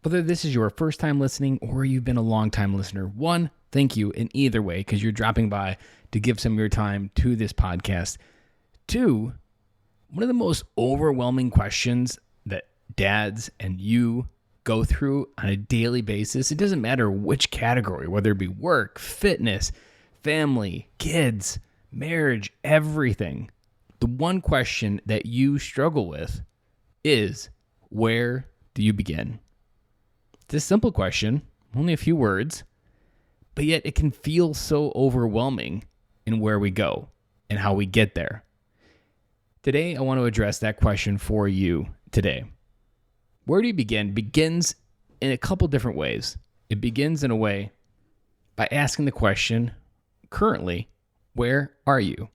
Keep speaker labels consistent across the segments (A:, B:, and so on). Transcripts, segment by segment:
A: Whether this is your first time listening or you've been a long time listener, one, thank you in either way because you're dropping by to give some of your time to this podcast. Two, one of the most overwhelming questions that dads and you go through on a daily basis, it doesn't matter which category, whether it be work, fitness, family, kids, marriage, everything. The one question that you struggle with is, where do you begin? It's a simple question, only a few words, but yet it can feel so overwhelming in where we go and how we get there. Today, I want to address that question for you today. Where do you begin? Begins in a couple different ways. It begins in a way by asking the question, currently, where are you?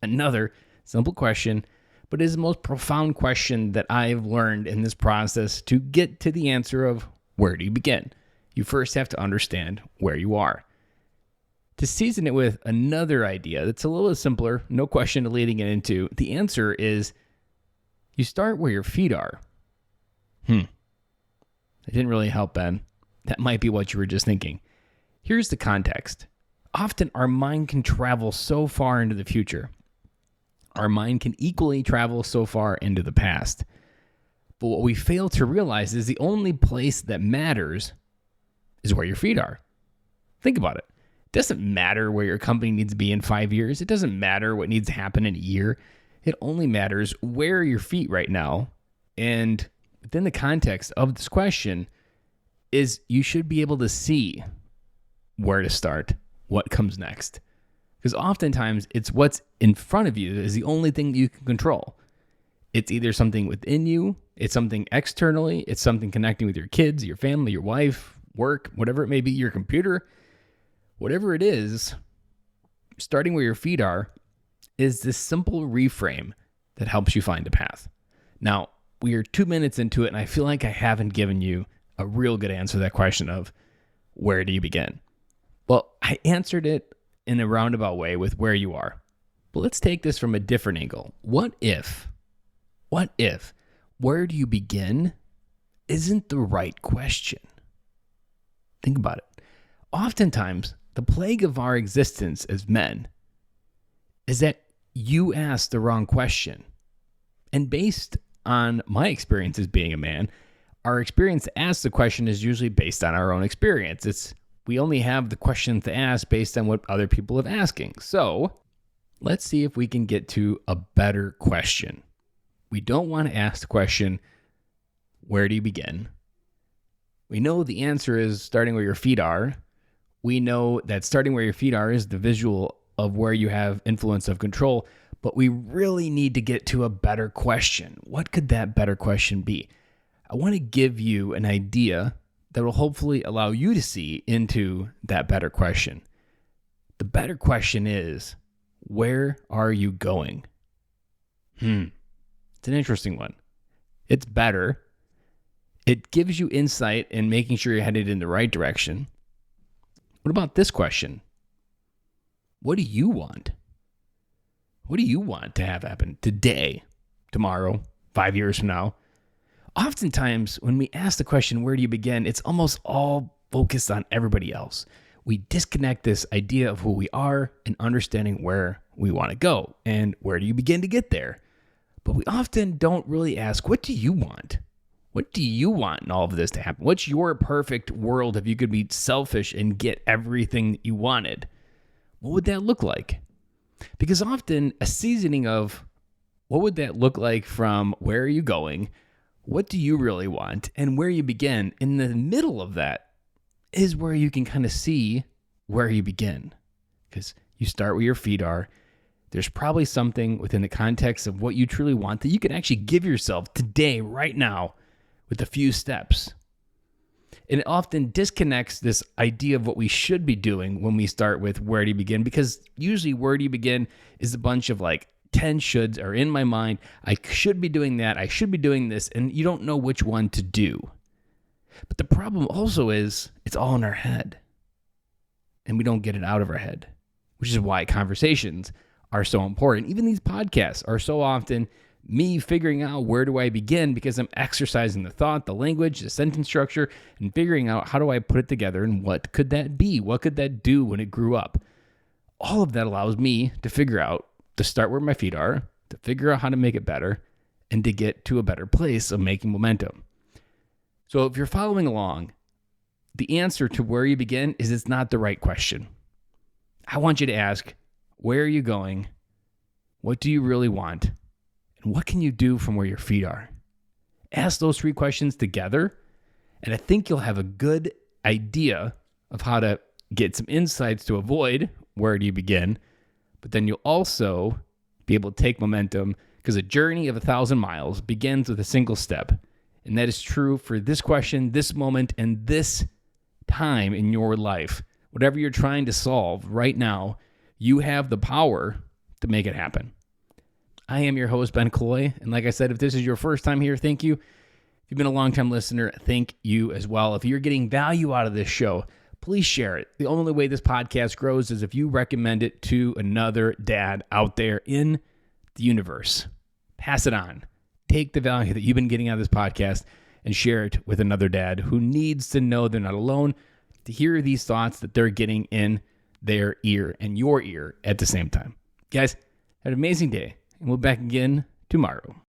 A: Another simple question, but it is the most profound question that I've learned in this process to get to the answer of where do you begin? You first have to understand where you are. To season it with another idea that's a little simpler, no question leading it into, the answer is you start where your feet are. It didn't really help, Ben. That might be what you were just thinking. Here's the context. Often our mind can travel so far into the future. Our mind can equally travel so far into the past. But what we fail to realize is the only place that matters is where your feet are. Think about it. It doesn't matter where your company needs to be in 5 years. It doesn't matter what needs to happen in a year. It only matters where are your feet right now. And within the context of this question is you should be able to see where to start, what comes next. Because oftentimes it's what's in front of you that is the only thing that you can control. It's either something within you, it's something externally, it's something connecting with your kids, your family, your wife, work, whatever it may be, your computer. Whatever it is, starting where your feet are is this simple reframe that helps you find a path. Now, we are 2 minutes into it, and I feel like I haven't given you a real good answer to that question of where do you begin? Well, I answered it in a roundabout way with where you are. But let's take this from a different angle. What if where do you begin isn't the right question? Think about it. Oftentimes, the plague of our existence as men is that you ask the wrong question. And based on my experience as being a man, our experience to ask the question is usually based on our own experience. We only have the questions to ask based on what other people are asking. So let's see if we can get to a better question. We don't want to ask the question, where do you begin? We know the answer is starting where your feet are. We know that starting where your feet are is the visual of where you have influence of control, but we really need to get to a better question. What could that better question be? I want to give you an idea that will hopefully allow you to see into that better question. The better question is, where are you going? It's an interesting one. It's better. It gives you insight in making sure you're headed in the right direction. What about this question? What do you want? What do you want to have happen today, tomorrow, 5 years from now? Oftentimes, when we ask the question, where do you begin? It's almost all focused on everybody else. We disconnect this idea of who we are and understanding where we want to go and where do you begin to get there. But we often don't really ask, what do you want? What do you want in all of this to happen? What's your perfect world if you could be selfish and get everything that you wanted? What would that look like? Because often a seasoning of what would that look like from where are you going, what do you really want, and where you begin, in the middle of that is where you can kind of see where you begin. Because you start where your feet are. There's probably something within the context of what you truly want that you can actually give yourself today, right now, with a few steps. And it often disconnects this idea of what we should be doing when we start with where do you begin, because usually where do you begin is a bunch of 10 shoulds are in my mind. I should be doing that. I should be doing this. And you don't know which one to do. But the problem also is it's all in our head. And we don't get it out of our head, which is why conversations are so important. Even these podcasts are so often me figuring out where do I begin because I'm exercising the thought, the language, the sentence structure, and figuring out how do I put it together and what could that be? What could that do when it grew up? All of that allows me to figure out, to start where my feet are, to figure out how to make it better, and to get to a better place of making momentum. So if you're following along, the answer to where you begin is it's not the right question. I want you to ask, where are you going? What do you really want? And what can you do from where your feet are? Ask those three questions together, and I think you'll have a good idea of how to get some insights to avoid where do you begin, but then you'll also be able to take momentum because a journey of 1,000 miles begins with a single step. And that is true for this question, this moment, and this time in your life. Whatever you're trying to solve right now, you have the power to make it happen. I am your host, Ben Cloy. And like I said, if this is your first time here, thank you. If you've been a long-time listener, thank you as well. If you're getting value out of this show, please share it. The only way this podcast grows is if you recommend it to another dad out there in the universe. Pass it on. Take the value that you've been getting out of this podcast and share it with another dad who needs to know they're not alone, to hear these thoughts that they're getting in their ear and your ear at the same time. Guys, have an amazing day, and we'll be back again tomorrow.